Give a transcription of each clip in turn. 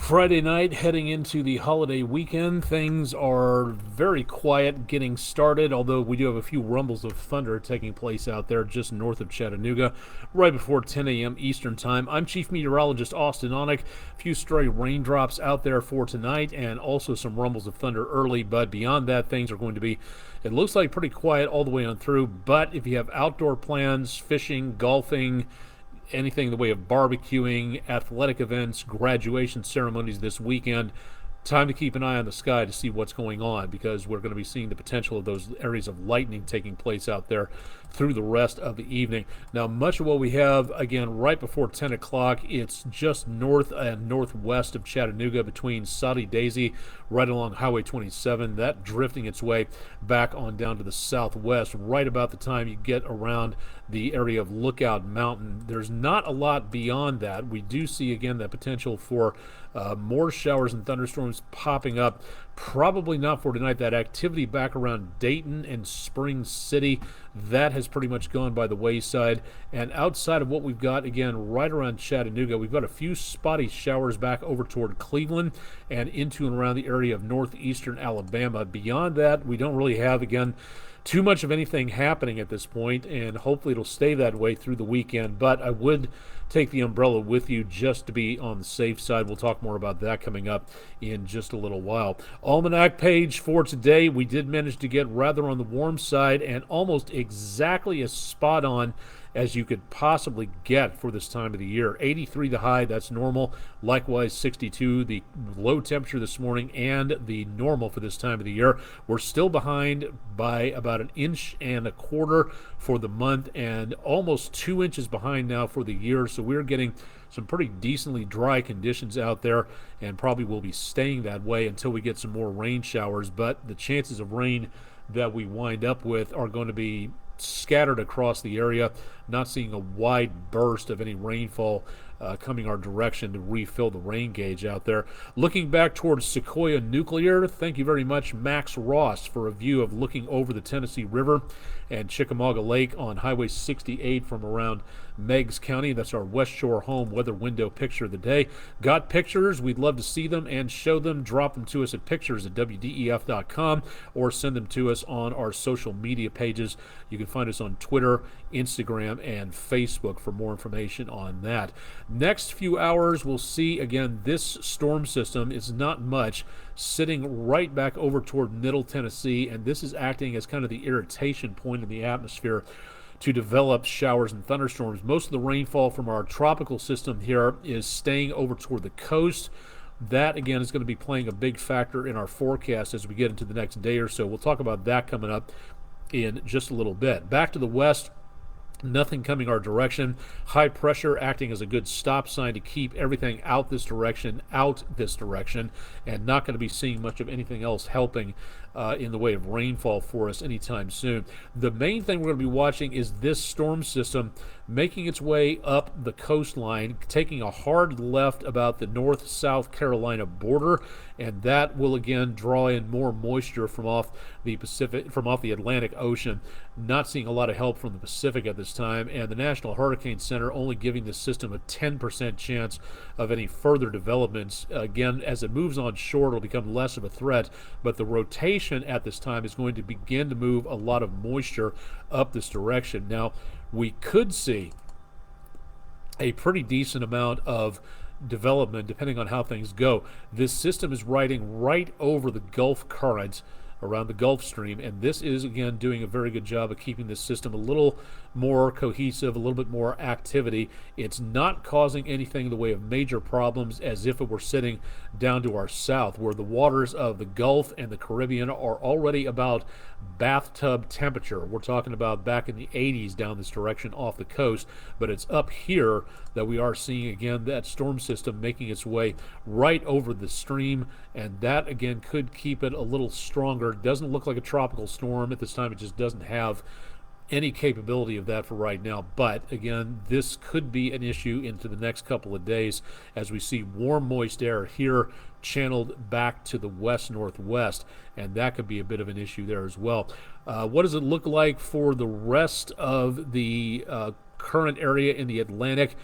Friday night, heading into the holiday weekend, things are very quiet getting started, although we do have a few rumbles of thunder taking place out there just north of Chattanooga, right before 10 a.m. Eastern Time. I'm Chief Meteorologist Austen Onek. A few stray raindrops out there for tonight, and also some rumbles of thunder early, but beyond that, things are going to be, it looks like, pretty quiet all the way on through. But if you have outdoor plans, fishing, golfing, anything in the way of barbecuing, athletic events, graduation ceremonies this weekend, time to keep an eye on the sky to see what's going on, because we're going to be seeing the potential of those areas of lightning taking place out there through the rest of the evening. Now, much of what we have, again, right before 10 o'clock, it's just north and northwest of Chattanooga between Saudi Daisy, right along Highway 27, that drifting its way back on down to the southwest, right about the time you get around the area of Lookout Mountain. There's not a lot beyond that. We do see, again, that potential for more showers and thunderstorms popping up. Probably not for tonight. That activity back around Dayton and Spring City, that has pretty much gone by the wayside. And outside of what we've got, again, right around Chattanooga, we've got a few spotty showers back over toward Cleveland and into and around the area of northeastern Alabama. Beyond that, we don't really have, again, too much of anything happening at this point, and hopefully it'll stay that way through the weekend. But I would take the umbrella with you just to be on the safe side. We'll talk more about that coming up in just a little while. Almanac page for today, we did manage to get rather on the warm side and almost exactly as spot on as you could possibly get for this time of the year. 83 the high, that's normal. Likewise, 62 the low temperature this morning and the normal for this time of the year. We're still behind by about 1.25 inches for the month and almost 2 inches behind now for the year. So we're getting some pretty decently dry conditions out there, and probably will be staying that way until we get some more rain showers. But the chances of rain that we wind up with are going to be scattered across the area, not seeing a wide burst of any rainfall coming our direction to refill the rain gauge out there. Looking back towards Sequoia Nuclear, thank you very much, Max Ross, for a view of looking over the Tennessee River and Chickamauga Lake on Highway 68 from around Meigs County. That's our West Shore home weather window picture of the day. Got pictures? We'd love to see them and show them. Drop them to us at pictures@wdef.com or send them to us on our social media pages. You can find us on Twitter, Instagram, and Facebook for more information on that. Next few hours, we'll see, again, this storm system is not much, sitting right back over toward Middle Tennessee, and this is acting as kind of the irritation point in the atmosphere to develop showers and thunderstorms. Most of the rainfall from our tropical system here is staying over toward the coast. That, again, is going to be playing a big factor in our forecast as we get into the next day or so. We'll talk about that coming up in just a little bit. Back to the west, nothing coming our direction. High pressure acting as a good stop sign to keep everything out this direction, and not going to be seeing much of anything else helping in the way of rainfall for us anytime soon. The main thing we're going to be watching is this storm system making its way up the coastline, taking a hard left about the North-South Carolina border, and that will again draw in more moisture from off the Pacific, from off the Atlantic Ocean. Not seeing a lot of help from the Pacific at this time, and the National Hurricane Center only giving the system a 10% chance of any further developments. Again, as it moves on shore, it'll become less of a threat, but the rotation at this time is going to begin to move a lot of moisture up this direction. Now, we could see a pretty decent amount of development depending on how things go. This system is riding right over the Gulf current around the Gulf Stream, and this is, again, doing a very good job of keeping this system a little more cohesive, a little bit more activity. It's not causing anything in the way of major problems as if it were sitting down to our south, where the waters of the Gulf and the Caribbean are already about bathtub temperature. We're talking about back in the 80s down this direction off the coast, but it's up here that we are seeing, again, that storm system making its way right over the stream, and that, again, could keep it a little stronger. It doesn't look like a tropical storm at this time. It just doesn't have any capability of that for right now. But again, this could be an issue into the next couple of days as we see warm, moist air here channeled back to the west-northwest, and that could be a bit of an issue there as well. What does it look like for the rest of the current area in the Atlantic?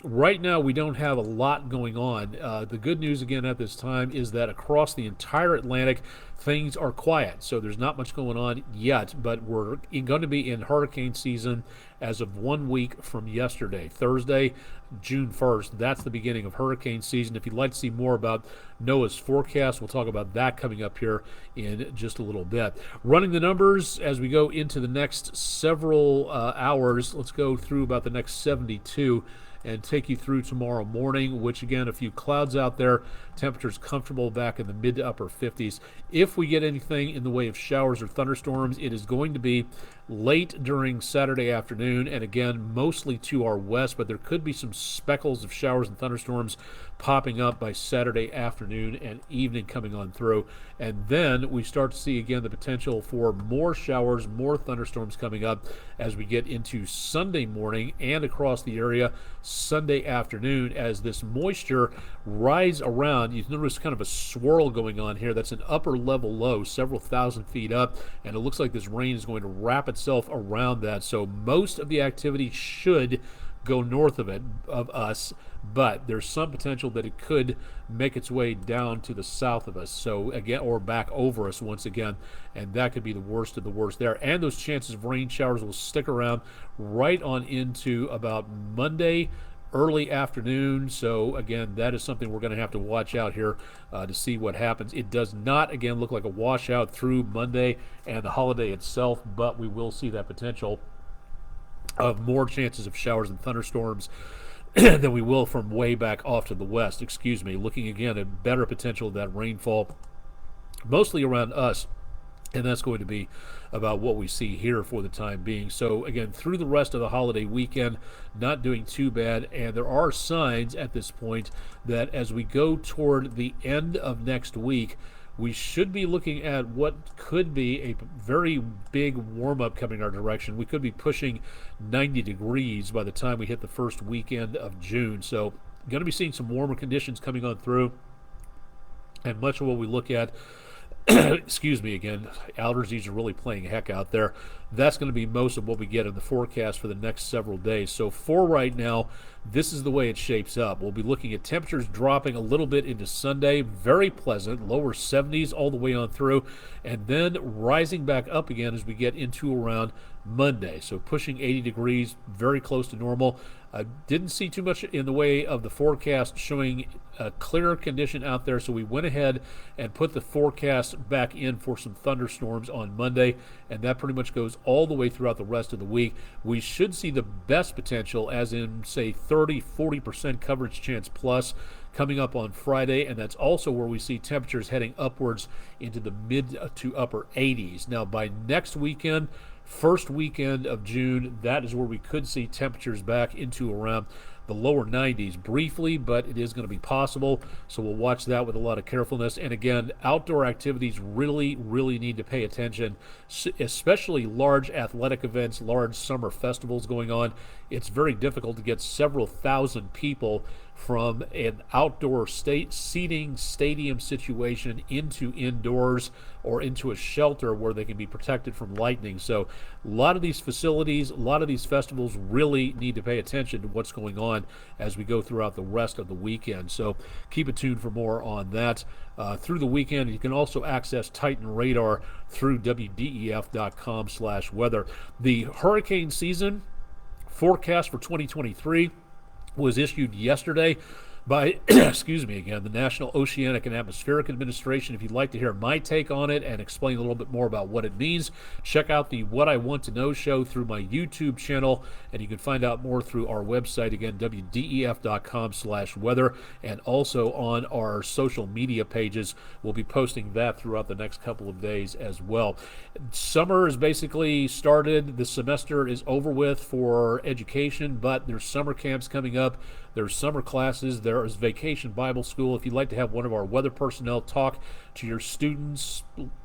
Right now, we don't have a lot going on. The good news, again, at this time is that across the entire Atlantic, things are quiet. So there's not much going on yet, but we're going to be in hurricane season as of 1 week from yesterday, Thursday, June 1st. That's the beginning of hurricane season. If you'd like to see more about NOAA's forecast, we'll talk about that coming up here in just a little bit. Running the numbers as we go into the next several hours, let's go through about the next 72 and take you through tomorrow morning, which again, a few clouds out there, temperatures comfortable back in the mid to upper 50s. If we get anything in the way of showers or thunderstorms, it is going to be late during Saturday afternoon, and again, mostly to our west, but there could be some speckles of showers and thunderstorms popping up by Saturday afternoon and evening coming on through. And then we start to see again the potential for more showers, more thunderstorms coming up as we get into Sunday morning and across the area Sunday afternoon as this moisture rides around. You notice kind of a swirl going on here. That's an upper level low, several thousand feet up, and it looks like this rain is going to wrap itself around that. So most of the activity should go north of us, but there's some potential that it could make its way down to the south of us, so again, or back over us once again, and that could be the worst of the worst there. And those chances of rain showers will stick around right on into about Monday early afternoon. So again, that is something we're going to have to watch out here to see what happens. It does not, again, look like a washout through Monday and the holiday itself, but we will see that potential of more chances of showers and thunderstorms than we will from way back off to the west. Looking again at better potential of that rainfall, mostly around us, and that's going to be about what we see here for the time being. So again, through the rest of the holiday weekend, not doing too bad, and there are signs at this point that as we go toward the end of next week, we should be looking at what could be a very big warm-up coming our direction. We could be pushing 90 degrees by the time we hit the first weekend of June. So going to be seeing some warmer conditions coming on through. And much of what we look at, again, allergies are really playing heck out there. That's going to be most of what we get in the forecast for the next several days. So for right now, this is the way it shapes up. We'll be looking at temperatures dropping a little bit into Sunday, very pleasant, lower 70s all the way on through, and then rising back up again as we get into around Monday. So pushing 80 degrees, very close to normal. Didn't see too much in the way of the forecast showing a clearer condition out there, so we went ahead and put the forecast back in for some thunderstorms on Monday, and that pretty much goes all the way throughout the rest of the week. We should see the best potential, as in, say, 30-40% coverage chance plus, coming up on Friday, and that's also where we see temperatures heading upwards into the mid to upper 80s. Now, by next weekend, first weekend of June, that is where we could see temperatures back into around the lower 90s briefly, but it is going to be possible, so we'll watch that with a lot of carefulness. And again, outdoor activities really need to pay attention, especially large athletic events, large summer festivals going on. It's very difficult to get several thousand people from an outdoor seating stadium situation into indoors or into a shelter where they can be protected from lightning. So a lot of these facilities, a lot of these festivals really need to pay attention to what's going on as we go throughout the rest of the weekend. So keep it tuned for more on that. Through the weekend, you can also access Titan Radar through WDEF.com/weather. The hurricane season forecast for 2023 was issued yesterday by, the National Oceanic and Atmospheric Administration. If you'd like to hear my take on it and explain a little bit more about what it means, check out the What I Want to Know show through my YouTube channel, and you can find out more through our website, again, WDEF.com/weather, and also on our social media pages. We'll be posting that throughout the next couple of days as well. Summer is basically started. The semester is over with for education, but there's summer camps coming up. There's summer classes. There is Vacation Bible School. If you'd like to have one of our weather personnel talk to your students,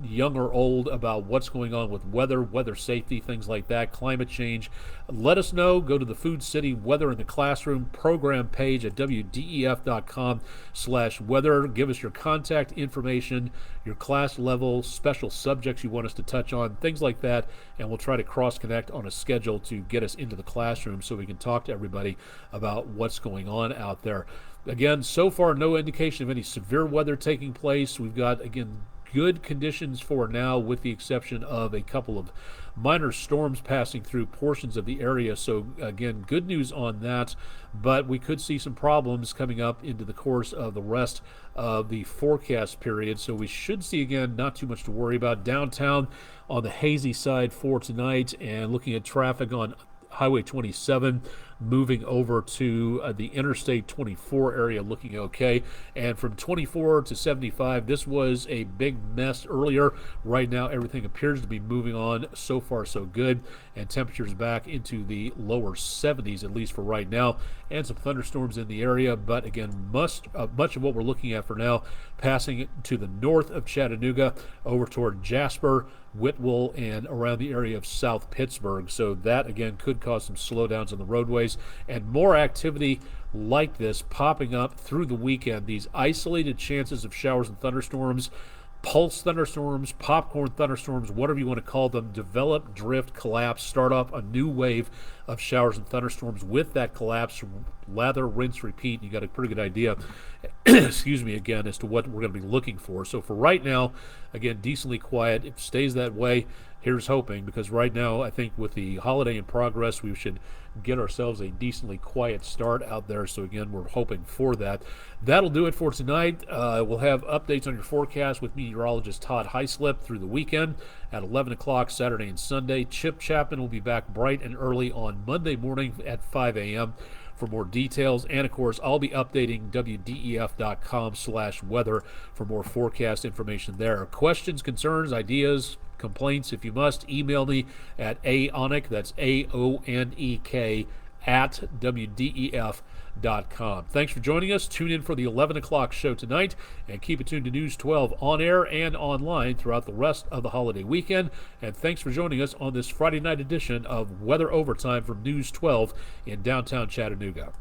young or old, about what's going on with weather safety, things like that, climate change, let us know. Go to the Food City Weather in the Classroom program page at WDEF.com/weather. Give us your contact information, your class level, special subjects you want us to touch on, things like that, and we'll try to cross-connect on a schedule to get us into the classroom so we can talk to everybody about what's going going on out there. Again, so far, no indication of any severe weather taking place. We've got, again, good conditions for now, with the exception of a couple of minor storms passing through portions of the area. So again, good news on that, but we could see some problems coming up into the course of the rest of the forecast period. So we should see, again, not too much to worry about. Downtown on the hazy side for tonight, and looking at traffic on Highway 27 moving over to the Interstate 24 area, looking okay. And from 24 to 75, this was a big mess earlier. Right now, everything appears to be moving on. So far, so good. And temperatures back into the lower 70s, at least for right now. And some thunderstorms in the area. But again, much of what we're looking at for now, passing to the north of Chattanooga, over toward Jasper, Whitwell, and around the area of South Pittsburgh. So that, again, could cause some slowdowns on the roadways, and more activity like this popping up through the weekend. These isolated chances of showers and thunderstorms, pulse thunderstorms, popcorn thunderstorms, whatever you want to call them, develop, drift, collapse, start off a new wave of showers and thunderstorms. With that collapse, lather, rinse, repeat. You got a pretty good idea, excuse me, again, as to what we're going to be looking for. So for right now, again, decently quiet. If it stays that way, here's hoping, because right now, I think with the holiday in progress, we should get ourselves a decently quiet start out there. So again, we're hoping for that. That'll do it for tonight. We'll have updates on your forecast with meteorologist Todd Heislip through the weekend at 11 o'clock Saturday and Sunday. Chip Chapman will be back bright and early on Monday morning at 5 a.m. for more details. And of course, I'll be updating WDEF.com/weather for more forecast information there. Questions, concerns, ideas, complaints, if you must, email me at Onek, that's AONEK, at WDEF.com. Thanks for joining us. Tune in for the 11 o'clock show tonight, and keep it tuned to News 12 on air and online throughout the rest of the holiday weekend. And thanks for joining us on this Friday night edition of Weather Overtime from News 12 in downtown Chattanooga.